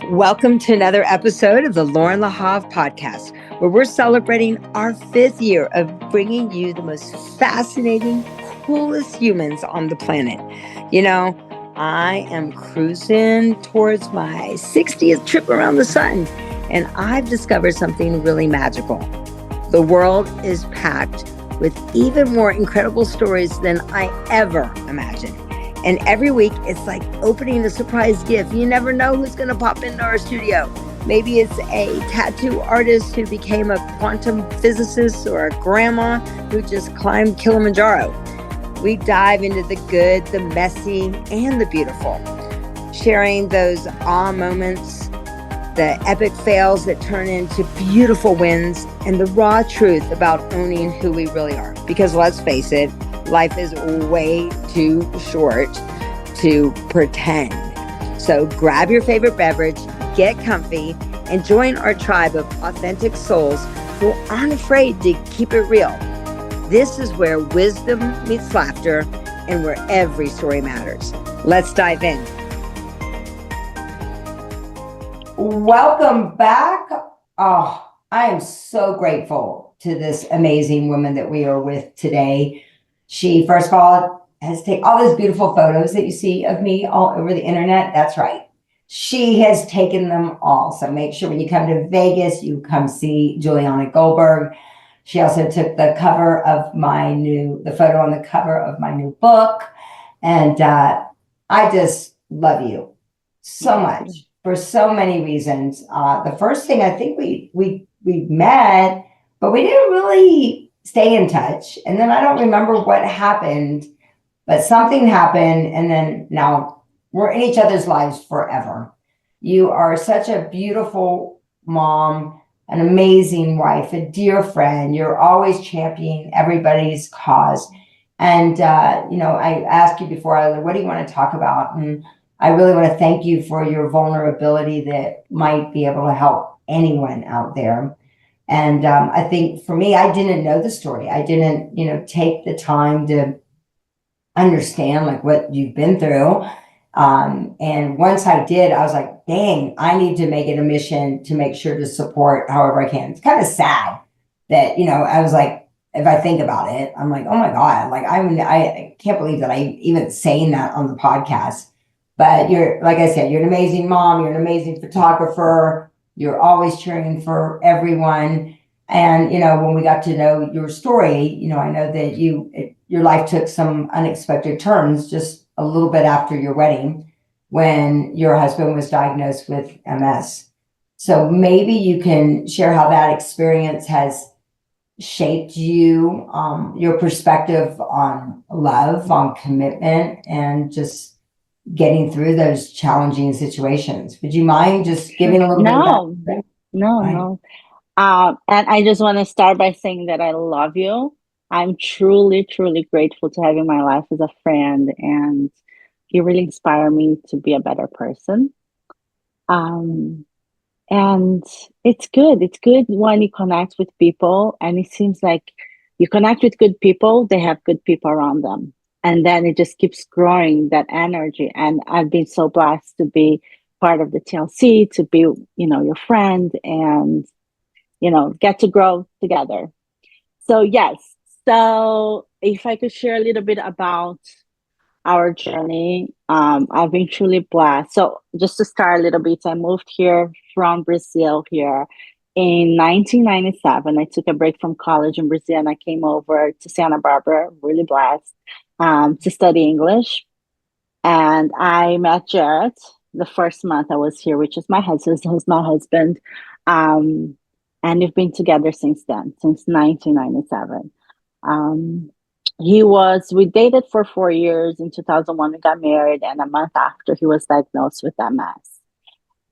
Welcome to another episode of the Loren Lahav podcast, where we're celebrating our 5th year of bringing you the most fascinating, coolest humans on the planet. You know, I am cruising towards my 60th trip around the sun, and I've discovered something really magical. The world is packed with even more incredible stories than I ever imagined. And every week, it's like opening a surprise gift. You never know who's going to pop into our studio. Maybe it's a tattoo artist who became a quantum physicist, or a grandma who just climbed Kilimanjaro. We dive into the good, the messy, and the beautiful, sharing those awe moments, the epic fails that turn into beautiful wins, and the raw truth about owning who we really are. Because let's face it, life is way too short to pretend. So grab your favorite beverage, get comfy, and join our tribe of authentic souls who aren't afraid to keep it real. This is where wisdom meets laughter and where every story matters. Let's dive in. Welcome back. Oh, I am so grateful to this amazing woman that we are with today. She, first of all, has taken all those beautiful photos that you see of me all over the internet. That's right. She has taken them all. So make sure when you come to Vegas, you come see Juliana Goldberg. She also took the photo on the cover of my new book. And I just love you so much for so many reasons. The first thing, I think we met, but we didn't really stay in touch. And then I don't remember what happened, but something happened. And then now we're in each other's lives forever. You are such a beautiful mom, an amazing wife, a dear friend. You're always championing everybody's cause. And, I asked you before, what do you want to talk about? And I really want to thank you for your vulnerability that might be able to help anyone out there. And I think for me, I didn't know the story. I didn't, take the time to understand like what you've been through. And once I did, I was like, dang, I need to make it a mission to make sure to support however I can. It's kind of sad that, I was like, if I think about it, I'm like, oh my God, like I can't believe that I even saying that on the podcast. But like I said, you're an amazing mom. You're an amazing photographer. You're always cheering for everyone. And, when we got to know your story, I know that your life took some unexpected turns just a little bit after your wedding when your husband was diagnosed with MS. So maybe you can share how that experience has shaped you, your perspective on love, on commitment, and just getting through those challenging situations. Would you mind just giving a little bit of that? No. And I just want to start by saying that I love you. I'm truly, truly grateful to have you in my life as a friend, and you really inspire me to be a better person. Um, and it's good. It's good when you connect with people, and it seems like you connect with good people, they have good people around them. And then it just keeps growing that energy. And I've been so blessed to be part of the TLC, to be, your friend, and get to grow together. So yes. So if I could share a little bit about our journey, I've been truly blessed. So just to start a little bit, I moved here from Brazil here in 1997. I took a break from college in Brazil and I came over to Santa Barbara, really blessed, to study English. And I met Jarrett the first month I was here, which is my husband, who's my husband. Um, and we've been together since then, since 1997. Um, we dated for 4 years. In 2001, we got married, and a month after, he was diagnosed with MS.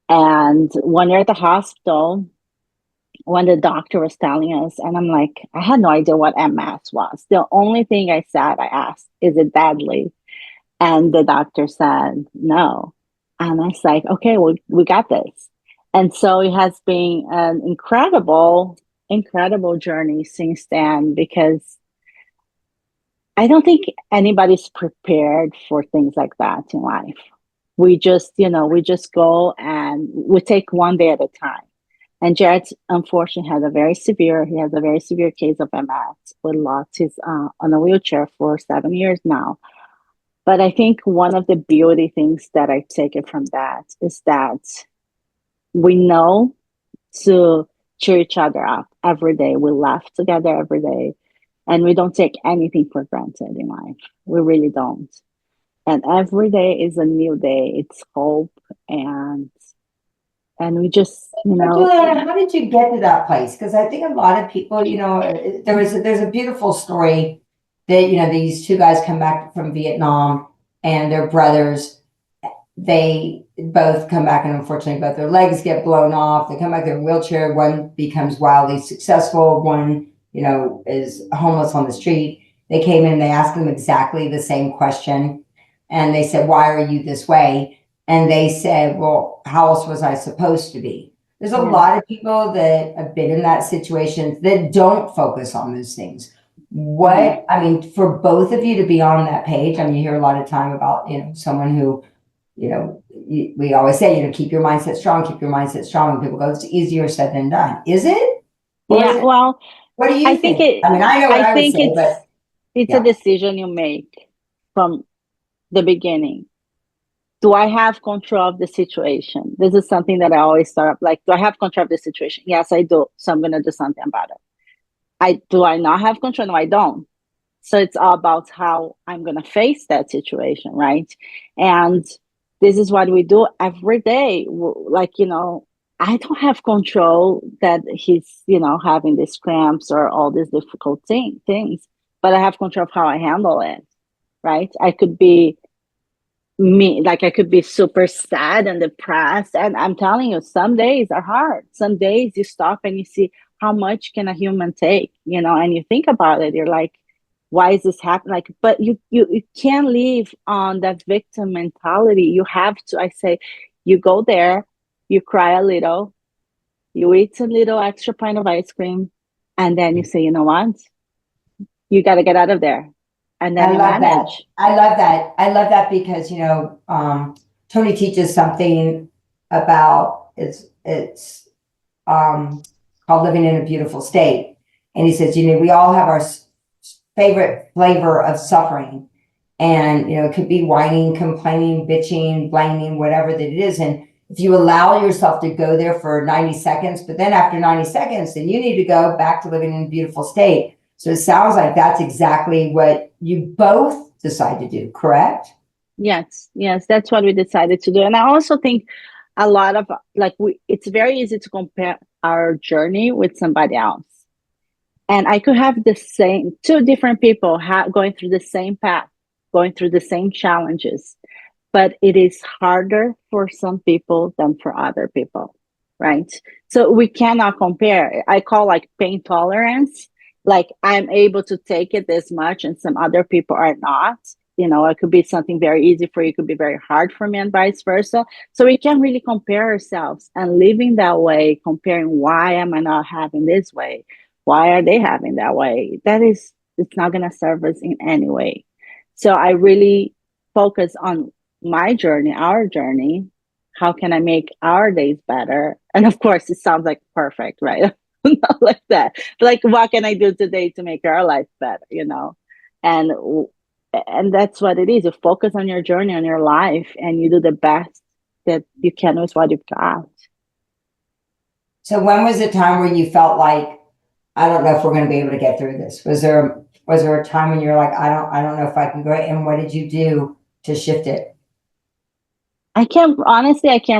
And 1 year at the hospital, when the doctor was telling us, and I'm like, I had no idea what MS was. The only thing I asked, is it deadly? And the doctor said, no. And I was like, okay, well, we got this. And so it has been an incredible, incredible journey since then, because I don't think anybody's prepared for things like that in life. we just go and we take one day at a time. And Jared, unfortunately, he has a very severe case of MS with lots. He's on a wheelchair for 7 years now. But I think one of the beauty things that I take it from that is that we know to cheer each other up every day. We laugh together every day, and we don't take anything for granted in life. We really don't. And every day is a new day. It's hope, and we just, But Juliana, how did you get to that place? Because I think a lot of people, there's a beautiful story that, these two guys come back from Vietnam and they're brothers. They both come back and unfortunately both their legs get blown off. They come back in a wheelchair. One becomes wildly successful. One, is homeless on the street. They came in, they asked them exactly the same question. And they said, "Why are you this way?" And they said, "Well, how else was I supposed to be?" There's a lot of people that have been in that situation that don't focus on those things. For both of you to be on that page, you hear a lot of time about, someone who, we always say, keep your mindset strong, keep your mindset strong. And people go, it's easier said than done. Is it? Well, what do you think? I know what I would say, but it's a decision you make from the beginning. Do I have control of the situation? This is something that I always start up like, do I have control of the situation? Yes, I do. So I'm going to do something about it. Do I not have control? No, I don't. So it's all about how I'm going to face that situation, right? And this is what we do every day. Like, I don't have control that he's, having these cramps or all these difficult things, but I have control of how I handle it, right? I could be I could be super sad and depressed. And I'm telling you, some days are hard. Some days you stop and you see how much can a human take, and you think about it. You're like, why is this happening? Like, but you can't live on that victim mentality. You have to, I say, you go there, you cry a little, you eat a little extra pint of ice cream, and then you say, you know what? You got to get out of there. And then I love that. I love that because, Tony teaches something about it's called living in a beautiful state. And he says, we all have our favorite flavor of suffering. And, it could be whining, complaining, bitching, blaming, whatever that it is. And if you allow yourself to go there for 90 seconds, but then after 90 seconds, then you need to go back to living in a beautiful state. So it sounds like that's exactly what you both decide to do, correct? Yes, that's what we decided to do. And I also think a lot of it's very easy to compare our journey with somebody else. And I could have the same two different people going through the same path, going through the same challenges, but it is harder for some people than for other people, right? So we cannot compare. I call pain tolerance. Like I'm able to take it this much and some other people are not. It could be something very easy for you, it could be very hard for me and vice versa. So we can't really compare ourselves and living that way, comparing why am I not having this way? Why are they having that way? It's not going to serve us in any way. So I really focus on my journey, our journey. How can I make our days better? And of course, it sounds like perfect, right? Not like that. But what can I do today to make our life better? And that's what it is. You focus on your journey, on your life, and you do the best that you can with what you've got. So when was the time where you felt like, I don't know if we're going to be able to get through this? Was there a time when you're like, I don't know if I can go? And what did you do to shift it? I can't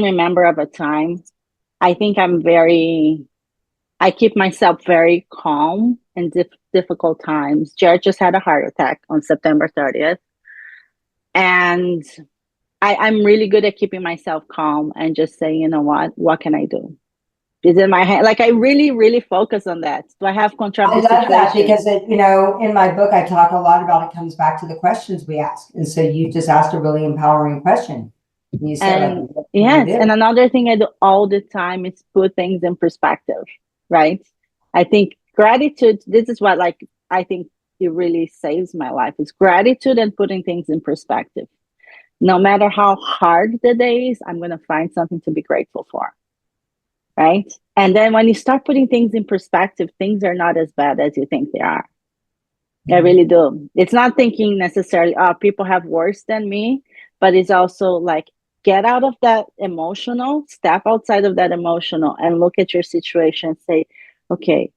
remember of a time. I think I keep myself very calm in difficult times. Jared just had a heart attack on September 30th. And I'm really good at keeping myself calm and just saying, you know what can I do? Is in my hand. I really, really focus on that. Do I have control of the situation? I love that because in my book, I talk a lot about it comes back to the questions we ask. And so you just asked a really empowering question. You said, yes. And another thing I do all the time is put things in perspective, right? I think gratitude, this is what I think it really saves my life, is gratitude and putting things in perspective. No matter how hard the day is, I'm going to find something to be grateful for. Right. And then when you start putting things in perspective, things are not as bad as you think they are. I really do. It's not thinking necessarily, oh, people have worse than me, but it's also like get out of that emotional, step outside of that emotional and look at your situation and say, okay,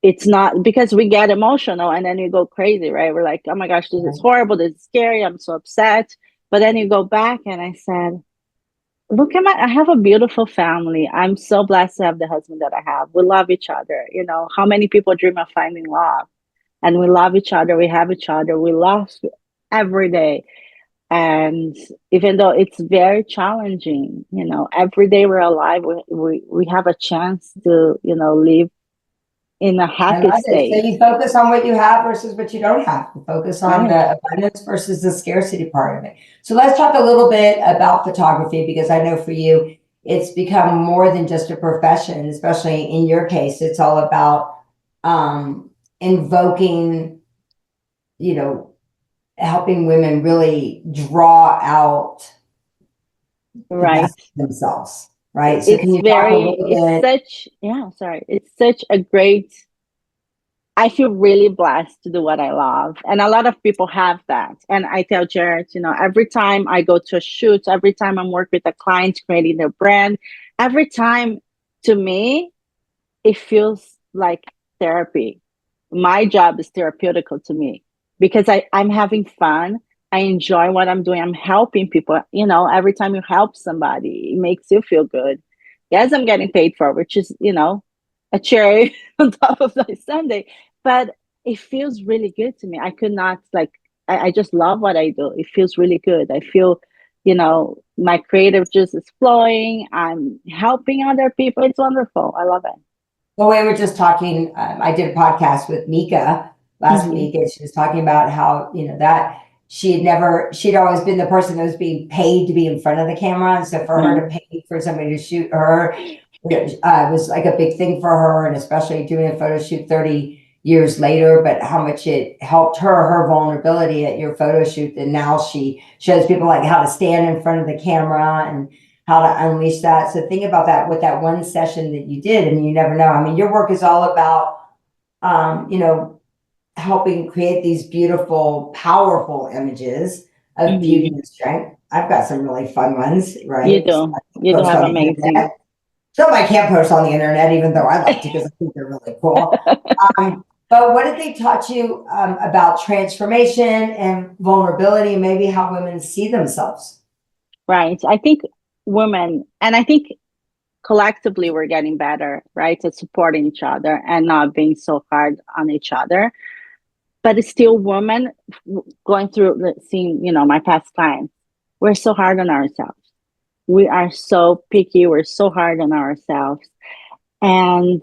it's not because we get emotional and then you go crazy, right? We're like, oh my gosh, this is horrible, this is scary, I'm so upset. But then you go back and I said, look at I have a beautiful family. I'm so blessed to have the husband that I have. We love each other. You know, how many people dream of finding love? And we love each other, we have each other, we laugh every day. And even though it's very challenging, you know, every day we're alive, we have a chance to, you know, live in a I happy love it. So state. you focus on what you have versus what you don't have. You focus on Right. the abundance versus the scarcity part of it. So let's talk a little bit about photography, because I know for you, it's become more than just a profession, especially in your case. It's all about invoking, you know, helping women really draw out the Right. best of themselves, right? So can you talk a little It's bit? such, yeah, sorry. It's such a great, I feel really blessed to do what I love. And a lot of people have that. And I tell Jared, you know, every time I go to a shoot, every time I'm working with a client creating their brand, every time to me, it feels like therapy. My job is therapeutical to me because I'm having fun. I enjoy what I'm doing. I'm helping people. You know, every time you help somebody, it makes you feel good. Yes, I'm getting paid for it, which is, you know, a cherry on top of my Sunday. But it feels really good to me. I could not like I just love what I do. It feels really good. I feel, you know, my creative juice is flowing. I'm helping other people. It's wonderful. I love it. Well, we were just talking. I did a podcast with Mika last Hmm. week, and she was talking about how, you know, that she'd always been the person that was being paid to be in front of the camera. And so for her to Mm. pay for somebody to shoot her, was like a big thing for her, and especially doing a photo shoot 30 years later, but how much it helped her vulnerability at your photo shoot. And now she shows people like how to stand in front of the camera and how to unleash that. So think about that with that one session that you did, and you never know. I mean, your work is all about, you know, helping create these beautiful, powerful images of beauty Hmm. and strength. I've got some really fun ones, You right? do. You do Post have on the internet. amazing. Some I can't post on the internet, even though I like to, because I think they're really cool. But what did they taught you about transformation and vulnerability, and maybe how women see themselves? Right. I think women, and I think collectively we're getting better, right, at supporting each other and not being so hard on each other. But it's still women going through seeing, you know, my past clients. We're so hard on ourselves. We are so picky. We're so hard on ourselves. And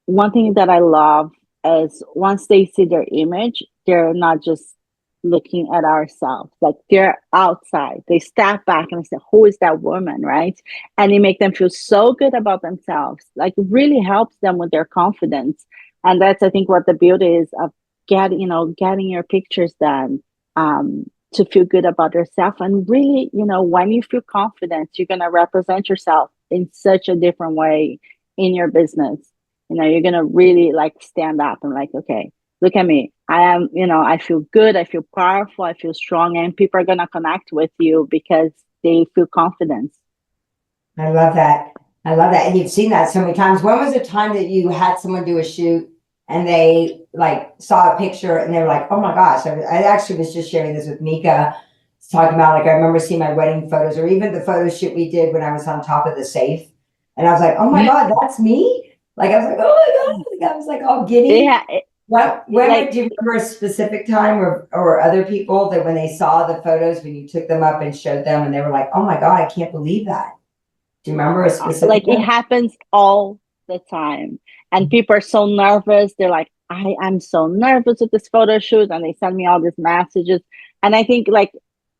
one thing that I love is once they see their image, they're not just looking at ourselves, like they're outside. They step back and say, who is that woman? Right. And it make them feel so good about themselves. Like it really helps them with their confidence. And that's, I think, what the beauty is of getting your pictures done. To feel good about yourself. And really, you know, when you feel confident, you're going to represent yourself in such a different way in your business. You know, you're gonna really like stand up and like, okay, look at me. I am, you know, I feel good, I feel powerful, I feel strong, and people are gonna connect with you because they feel confidence. I love that. I love that. And you've seen that so many times. When was the time that you had someone do a shoot and they like saw a picture and they were like, oh my gosh, I actually was just sharing this with Mika, talking about like, I remember seeing my wedding photos or even the photo shoot we did when I was on top of the safe. And I was like, oh my God, that's me. Like, I was like, oh my God. I was like all Yeah, giddy. When like do you remember a specific time or other people that when they saw the photos, when you took them up and showed them and they were like, oh my God, I can't believe that. Do you remember a specific it one? happens all the time, and people are so nervous. They're like, I'm so nervous with this photo shoot, and they send me all these messages. And I think like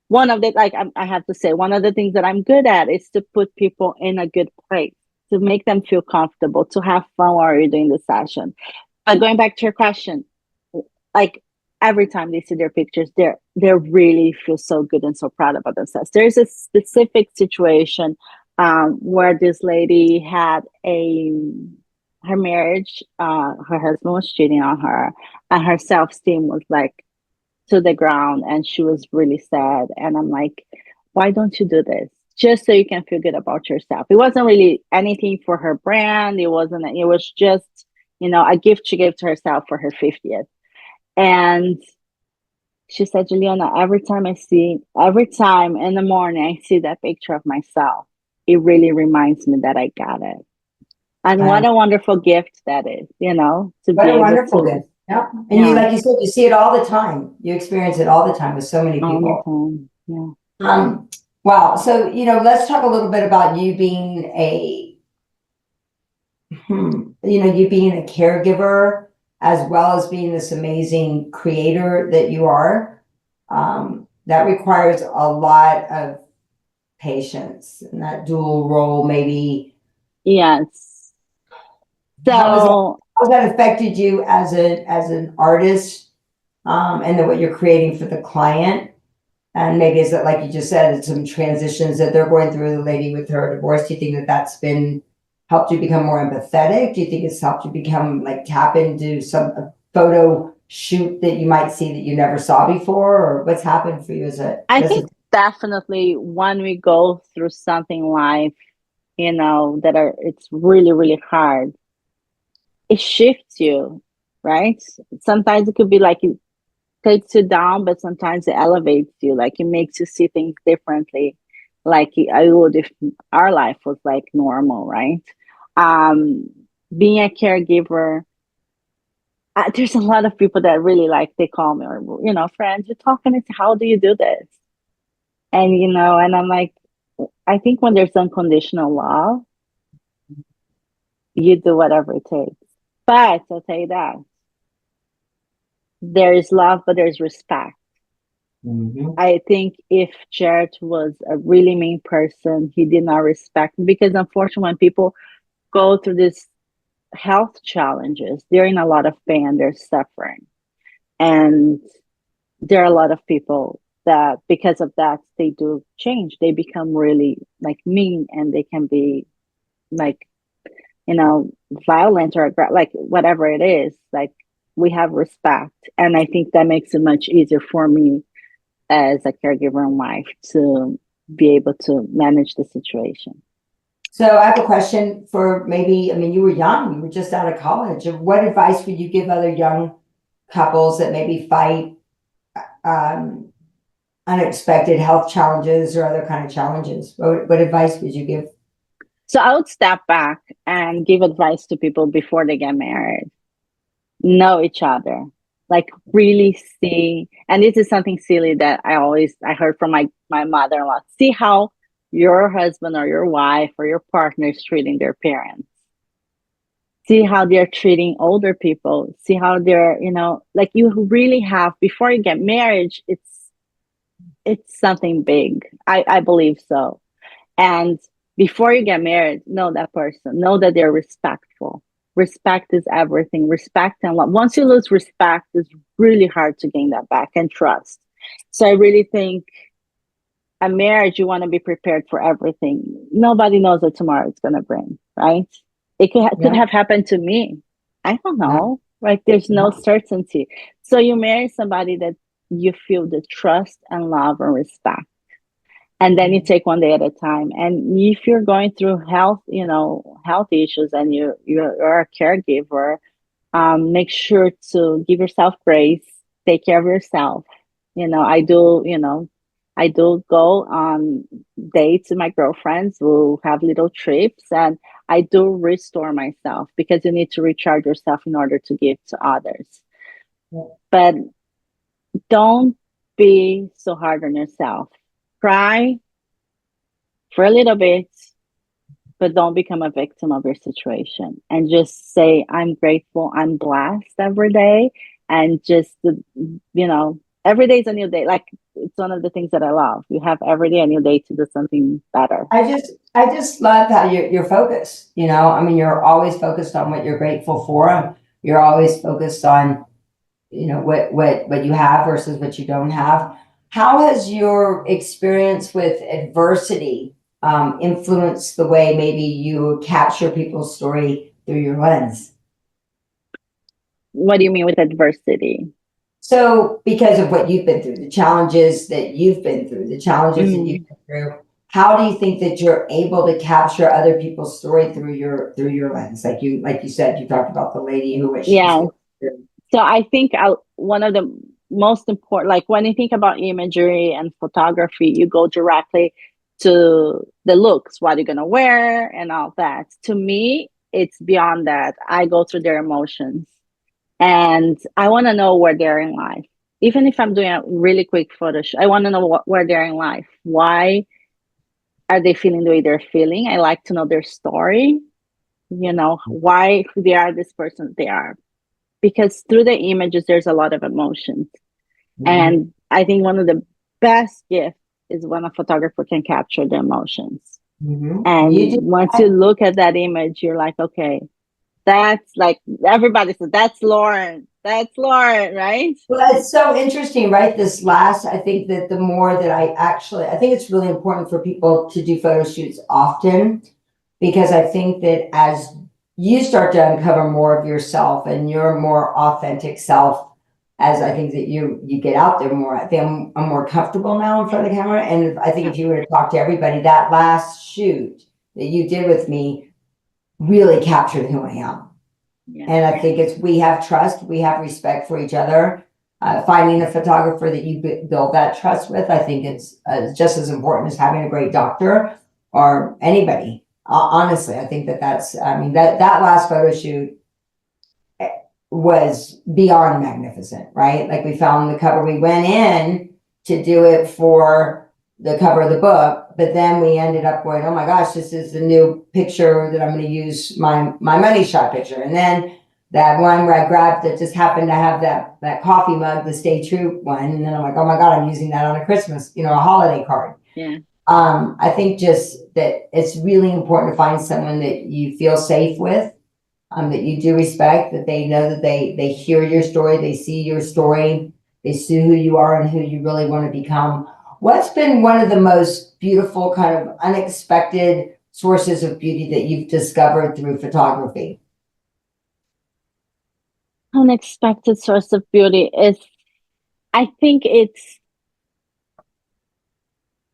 one of the like I have to say one of the things that I'm good at is to put people in a good place, to make them feel comfortable, to have fun while you're doing the session. But going back to your question, like every time they see their pictures, they really feel so good and so proud about themselves. There's a specific situation where this lady had her marriage, her husband was cheating on her, and her self-esteem was like to the ground, and she was really sad. And I'm like, why don't you do this? Just so you can feel good about yourself. It wasn't really anything for her brand. It was just, a gift she gave to herself for her 50th. And she said, Juliana, every time in the morning I see that picture of myself, it really reminds me that I got it. And what a wonderful gift that is, to What be a able wonderful to. gift. Yeah. And Yeah, like you said, you see it all the time. You experience it all the time with so many all the people. time. Yeah. Wow. So, let's talk a little bit about you being you being a caregiver as well as being this amazing creator that you are. That requires a lot of patience and that dual role, maybe. Yes. How has that, So how has that affected you as an artist, and then what you're creating for the client? And maybe is it like you just said, it's some transitions that they're going through, the lady with her divorce. Do you think that that's been helped you become more empathetic? Do you think it's helped you become like tap into a photo shoot that you might see that you never saw before? Or what's happened for you I as a think definitely when we go through something like, it's really, really hard, it shifts you, right? Sometimes it could be like it takes you down, but sometimes it elevates you, like it makes you see things differently, like I would if our life was like normal, right? Um, Being a caregiver, there's a lot of people that really like they call me or friends. You're talking to how do you do this? And and I'm like, I think when there's unconditional love, you do whatever it takes. But I'll tell you that there is love, but there's respect. Mhm. I think if Jared was a really mean person, he did not respect me because unfortunately, when people go through these health challenges, they're in a lot of pain, they're suffering. And there are a lot of people that because of that, they do change. They become really like mean and they can be like, violent or like whatever it is. Like we have respect. And I think that makes it much easier for me as a caregiver and wife to be able to manage the situation. So I have a question for maybe, I mean, you were young, you were just out of college. What advice would you give other young couples that maybe fight um, unexpected health challenges or other kind of challenges? What advice would you give? So I would step back and give advice to people before they get married. Know each other. Like really see, and this is something silly that I heard from my mother-in-law. See how your husband or your wife or your partner is treating their parents. See how they're treating older people. See how they're, like you really have before you get married, it's something big. I believe so. And before you get married, know that person. Know that they're respectful. Respect is everything. Respect and love. Once you lose respect, it's really hard to gain that back and trust. So I really think a marriage, you want to be prepared for everything. Nobody knows what tomorrow is going to bring, right? It could Yeah, have happened to me. I don't no, know. Like there's no no. certainty. So you marry somebody that you feel the trust and love and respect, and then you take one day at a time. And if you're going through health issues and you're a caregiver, make sure to give yourself grace, take care of yourself. I do go on dates with my girlfriends. We'll have little trips, and I do restore myself because you need to recharge yourself in order to give to others. But don't be so hard on yourself. Cry for a little bit, but don't become a victim of your situation, and just say, I'm grateful, I'm blessed every day. And just, every day is a new day. Like it's one of the things that I love. You have every day a new day to do something better. I just love how you're focused. I mean, you're always focused on what you're grateful for. You're always focused on what you have versus what you don't have. How has your experience with adversity influenced the way maybe you capture people's story through your lens? What do you mean with adversity? So, because of what you've been through, the challenges that you've been through, the challenges that you've been through, how do you think that you're able to capture other people's story through your lens? Like you said, you talked about the lady who what she was Yeah. going through. So I think one of the most important, like when you think about imagery and photography, you go directly to the looks, what you're gonna wear and all that. To me, it's beyond that. I go through their emotions and I want to know where they're in life. Even if I'm doing a really quick photo shoot, I want to know where they're in life. Why are they feeling the way they're feeling? I like to know their story, why they are this person they are. Because through the images, there's a lot of emotions. Mhm. And I think one of the best gifts is when a photographer can capture the emotions. Mhm. You And do once you that. look at that image, you're like, okay, that's like everybody says, that's Loren, right? Well, it's so interesting, right? This last, I think that the more that I think it's really important for people to do photo shoots often, because I think that as you start to uncover more of yourself and your more authentic self, as I think that you get out there more, I think I'm more comfortable now in front of the camera. And I think Yeah, if you were to talk to everybody, that last shoot that you did with me really captured who I am. yeah, And I think we have trust, we have respect for each other. Finding a photographer that you build that trust with, I think it's just as important as having a great doctor or anybody. Honestly, I think I mean, that last photo shoot was beyond magnificent, right? Like we found the cover, we went in to do it for the cover of the book, but then we ended up going, oh my gosh, this is the new picture that I'm going to use my money shot picture. And then that one where I grabbed that just happened to have that coffee mug, the Stay True one. And then I'm like, oh my God, I'm using that on a Christmas, a holiday card. yeah. I think just that it's really important to find someone that you feel safe with, that you do respect, that they know that they hear your story, they see your story, they see who you are and who you really want to become. What's been one of the most beautiful, kind of unexpected sources of beauty that you've discovered through photography? Unexpected source of beauty is, I think it's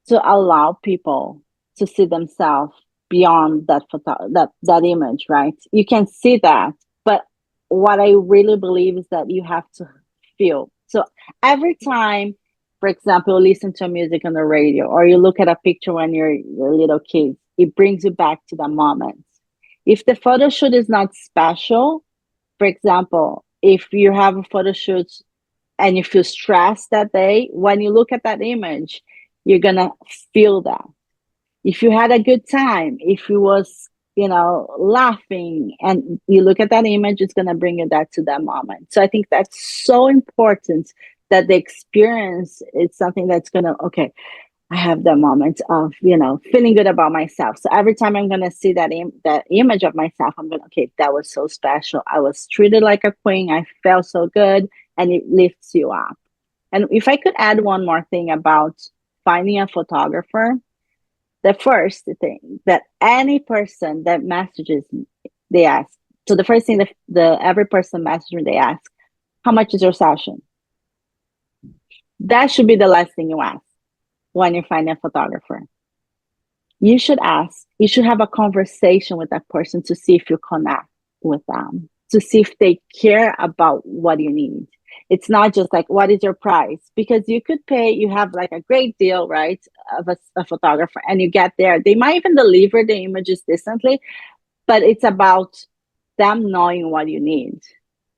to allow people to see themselves beyond that image, right? You can see that, but what I really believe is that you have to feel. So every time, for example, you listen to music on the radio or you look at a picture when you're a little kid, it brings you back to the moment. If the photo shoot is not special, for example, if you have a photo shoot and you feel stressed that day, when you look at that image, you're gonna feel that. If you had a good time, if you was, laughing and you look at that image, it's gonna bring you back to that moment. So I think that's so important that the experience is something that's gonna, okay, I have that moment of, feeling good about myself. So every time I'm gonna see that image of myself, I'm gonna, okay, that was so special. I was treated like a queen. I felt so good, and it lifts you up. And if I could add one more thing about finding a photographer, the first thing that any person that messages me, they ask. So the first thing the every person messages me, they ask, "How much is your session?" That should be the last thing you ask when you find a photographer. You should ask. You should have a conversation with that person to see if you connect with them, to see if they care about what you need. It's not just like, what is your price? Because you could pay, you have like a great deal, right, of a photographer, and you get there. They might even deliver the images distantly, but it's about them knowing what you need.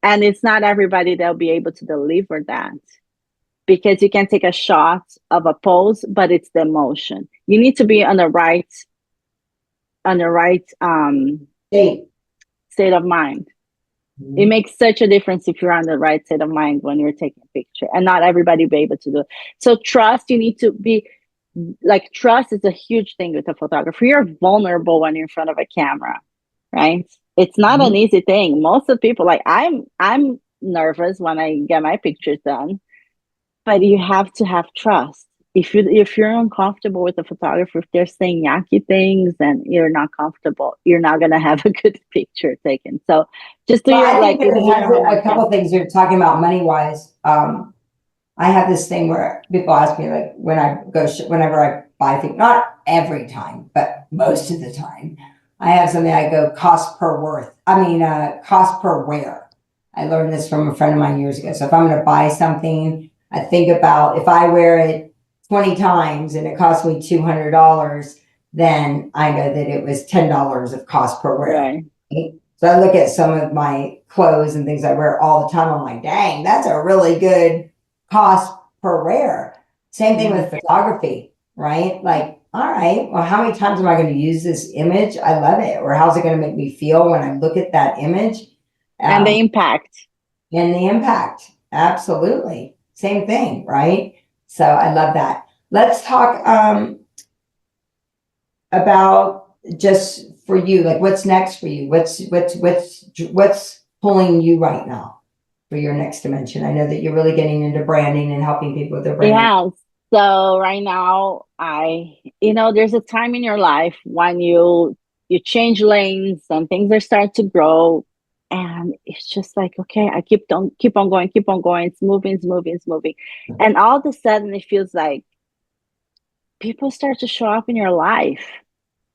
And it's not everybody that'll be able to deliver that, because you can take a shot of a pose, but it's the emotion. You need to be on the right Hey. state of mind. It Mhm. makes such a difference if you're on the right state of mind when you're taking a picture, and not everybody will be able to do it. So trust, you need to be like, trust is a huge thing with a photographer. You're vulnerable when you're in front of a camera, right? It's not an Mhm. easy thing. Most of the people, like I'm nervous when I get my pictures done. But you have to have trust. If you're uncomfortable with the photographer, if they're saying yucky things and you're not comfortable, you're not gonna have a good picture taken. So just do Well, your I think that do it has your homework. a couple of things you're talking about money wise. I have this thing where people ask me, like, when I go, whenever I buy things, not every time, but most of the time, I have something I go cost per worth. I mean, cost per wear. I learned this from a friend of mine years ago. So if I'm going to buy something, I think about if I wear it 20 times and it costs me $200, then I know that it was $10 of cost per wear. Right. So I look at some of my clothes and things I wear all the time. I'm like, dang, that's a really good cost per wear. Same thing with photography, right? Like, all right, well, how many times am I going to use this image? I love it. Or how's it going to make me feel when I look at that image? And the impact. And the impact. Absolutely. Same thing, right? So I love that. Let's talk about just for you, like what's next for you? What's pulling you right now for your next dimension? I know that you're really getting into branding and helping people with their branding. Yeah. So right now, there's a time in your life when you change lanes and things are starting to grow, and it's just like, okay, I keep on going, keep on going. It's moving, it's moving, it's moving, and all of a sudden, it feels like people start to show up in your life,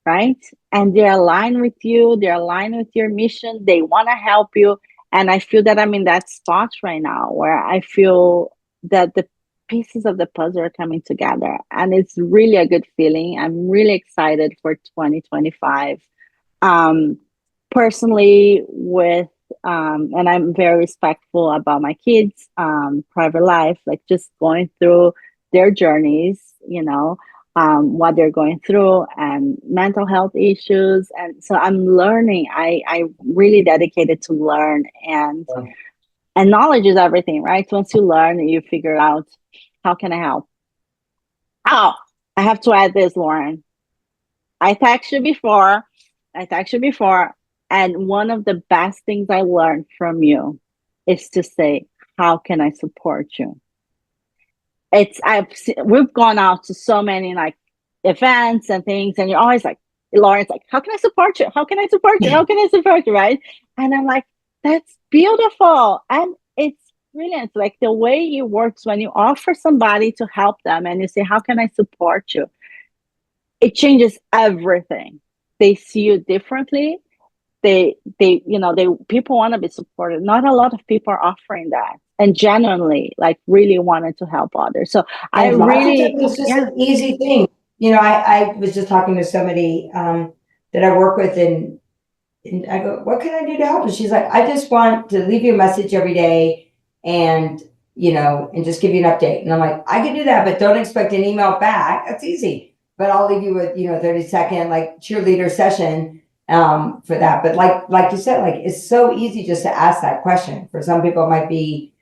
right? And they're aligned with you, they're aligned with your mission, they want to help you. And I feel that I'm in that spot right now where I feel that the pieces of the puzzle are coming together. And it's really a good feeling. I'm really excited for 2025. Um, Personally, and I'm very respectful about my kids' private life, like just going through their journeys, what they're going through and mental health issues. And so I'm learning. I really dedicated to learn, and knowledge is everything, right? Once you learn, you figure out how can I help. Oh, I have to add this, Loren. I texted you before. I texted you before. And one of the best things I learned from you is to say, how can I support you? We've gone out to so many like events and things, and you're always like, Lauren's like, how can I support you? How can I support you? How can I support you? Right? And I'm like, that's beautiful. And it's brilliant. Like the way it works when you offer somebody to help them and you say, how can I support you? It changes everything. They see you differently. They people want to be supported. Not a lot of people are offering that and genuinely like really wanted to help others. So I And lots of really, times it's just an easy thing. I was just talking to somebody that I work with, and I go, what can I do to help? And she's like, I just want to leave you a message every day and, and just give you an update. And I'm like, I can do that, but don't expect an email back. That's easy. But I'll leave you with, 30-second like cheerleader session for that. But like you said, like it's so easy just to ask that question. For some people, it might be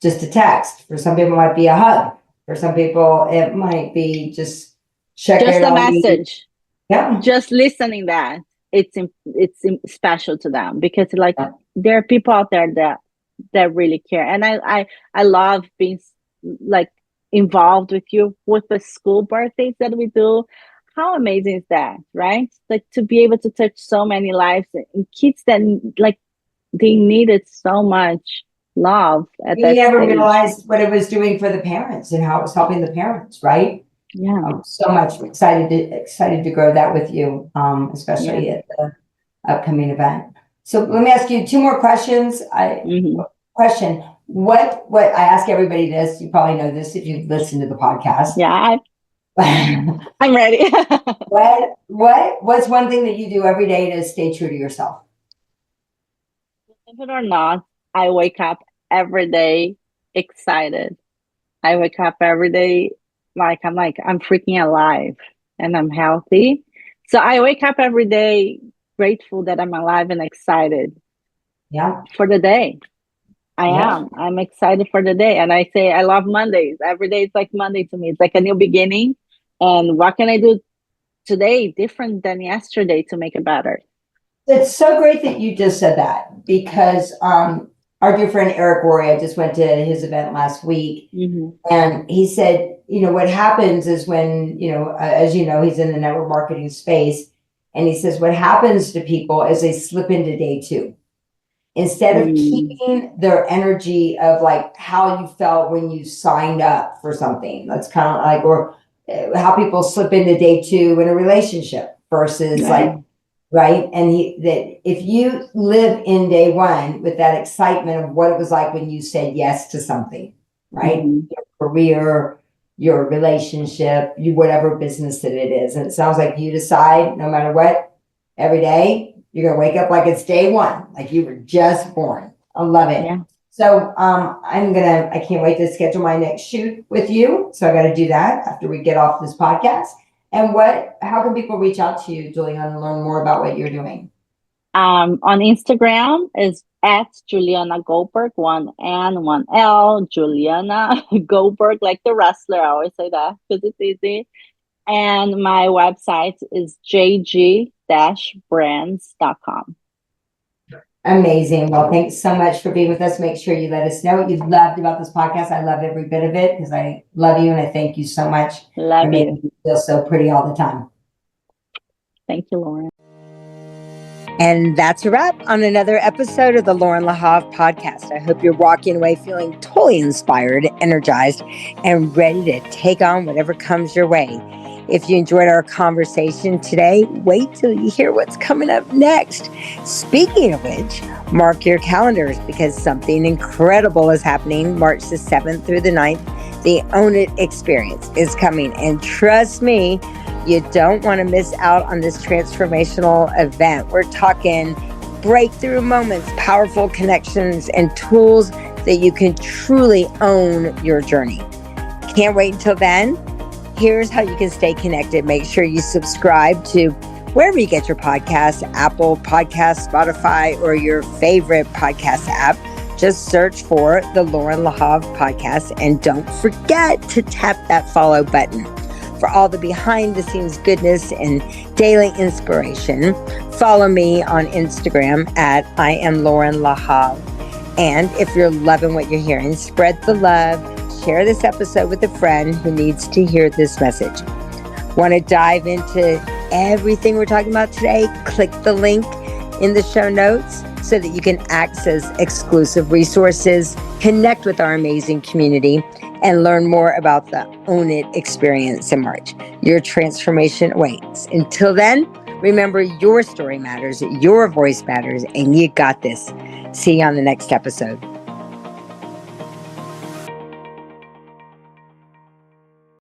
just a text. For some people, it might be a hug. For some people, it might be just checking just a on me. message. Yeah. Just listening that it's special to them because like Yeah. there are people out there that really care. And I love being like involved with you with the school birthdays that we do. How amazing is that, right? Like to be able to touch so many lives and kids that like they needed so much love at We that never stage. realized what it was doing for the parents and how it was helping the parents, right? Yeah. I'm so much excited to grow that with you, especially at the upcoming event. So let me ask you two more questions. Question: What I ask everybody this? You probably know this if you've listened to the podcast. Yeah, I'm ready. What's one thing that you do every day to stay true to yourself? Believe it or not, I wake up every day excited. I wake up every day I'm freaking alive and I'm healthy. So I wake up every day grateful that I'm alive and excited. Yeah. For the day. Yeah. I'm excited for the day. And I say I love Mondays. Every day it's like Monday to me. It's like a new beginning. And what can I do today different than yesterday to make it better? It's so great that you just said that because our dear friend Eric Worre, I just went to his event last week, and he said, what happens is when, as you know, he's in the network marketing space, and he says what happens to people is they slip into day two. Instead of keeping their energy of like how you felt when you signed up for something, that's kind of like, or how people slip into day two in a relationship versus right. And that if you live in day one with that excitement of what it was like when you said yes to something, right? Your career, your relationship, whatever business that it is. And it sounds like you decide no matter what, every day, you're going to wake up like it's day one, like you were just born. I love it. Yeah. So I can't wait to schedule my next shoot with you. So I got to do that after we get off this podcast. And how can people reach out to you, Juliana, and learn more about what you're doing? On Instagram is at Juliana Goldberg, 1N, 1L, Juliana Goldberg, like the wrestler. I always say that because it's easy. And my website is jg-brands.com. Amazing. Well, thanks so much for being with us. Make sure you let us know what you loved about this podcast. I love every bit of it because I love you and I thank you so much. Love you. You feel so pretty all the time. Thank you, Loren. And that's a wrap on another episode of the Loren Lahav podcast. I hope you're walking away feeling totally inspired, energized, and ready to take on whatever comes your way. If you enjoyed our conversation today, wait till you hear what's coming up next. Speaking of which, mark your calendars because something incredible is happening March the 7th through the 9th. The Own It experience is coming. And trust me, you don't want to miss out on this transformational event. We're talking breakthrough moments, powerful connections, and tools that you can truly own your journey. Can't wait until then. Here's how you can stay connected. Make sure you subscribe to wherever you get your podcasts, Apple Podcasts, Spotify, or your favorite podcast app. Just search for the Loren Lahav podcast and don't forget to tap that follow button. For all the behind the scenes goodness and daily inspiration, follow me on Instagram at I am Loren Lahav. And if you're loving what you're hearing, spread the love. Share this episode with a friend who needs to hear this message. Want to dive into everything we're talking about today? Click the link in the show notes so that you can access exclusive resources, connect with our amazing community, and learn more about the Own It experience in March. Your transformation awaits. Until then, remember your story matters, your voice matters, and you got this. See you on the next episode.